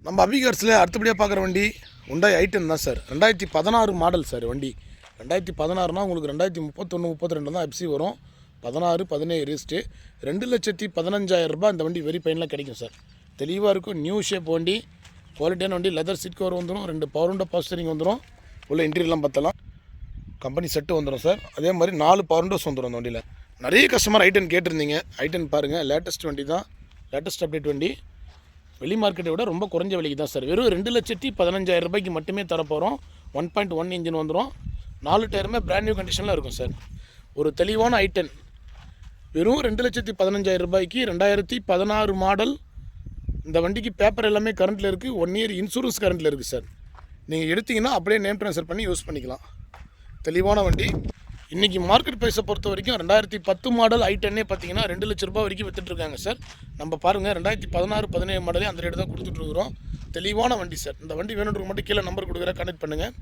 நம்ம அபிகார்ஸில் அடுத்தபடியாக பார்க்குற வண்டி Hyundai i10 தான் சார். 2016 மாடல் சார் வண்டி. 2016னா உங்களுக்கு 2031 32 தான் எஃப்சி வரும். 16 17 ரிஜிஸ்ட்ரு. 2,15,000 இந்த வண்டி வெரி பைனில் கிடைக்கும் சார். தெளிவாக இருக்கும். நியூ ஷேப் வண்டி, குவாலிட்டியான வண்டி. லெதர் சீட் கவர் வந்துடும், 2 பவர் விண்டோ பாஸ்டரிங் வந்துடும். உள்ள இன்டீரியர்லாம் பார்த்தலாம். கம்பெனி செட்டு வந்துடும் சார். அதே மாதிரி 4 பவர் விண்டோஸ் வந்துடும் அந்த வண்டியில். நிறைய கஸ்டமர் i10 கேட்டிருந்தீங்க. i10 பாருங்கள், லேட்டஸ்ட் வண்டி தான், லேட்டஸ்ட் அப்டேட் வண்டி. வெளி மார்க்கெட்டை விட ரொம்ப குறைஞ்ச விலைக்கு தான் சார். வெறும் 2,15,000 மட்டுமே தரப்போகிறோம். 1.1 இன்ஜின் வந்துடும். 4 டயருமே பிராண்ட் நியூ கண்டிஷனில் இருக்கும் சார். ஒரு தெளிவான i10 வெறும் 2,15,000 2016 மாடல். இந்த வண்டிக்கு பேப்பர் எல்லாமே கரண்ட்டில் இருக்குது. 1 இயர் இன்சூரன்ஸ் கரண்ட்டில் இருக்குது சார். நீங்கள் எடுத்திங்கன்னா அப்படியே நேம் ட்ரான்ஸ்ஃபர் பண்ணி யூஸ் பண்ணிக்கலாம். தெளிவான வண்டி. இன்றைக்கி மார்க்கெட் ப்ரைஸை பொறுத்த வரைக்கும் 2010 மாடல் i10 பார்த்தீங்கன்னா 2 லட்ச ரூபா வரைக்கும் விற்றுட்ருக்காங்க சார். நம்ம பாருங்கள் 2016 17 மாடலே அந்த ரேட்டு தான் கொடுத்துட்ருக்குறோம். தெளிவான வண்டி சார். இந்த வண்டி வேணுன்றவங்க மட்டும் கீழே நம்பர் கொடுக்குறேன், கனெக்ட் பண்ணுங்கள்.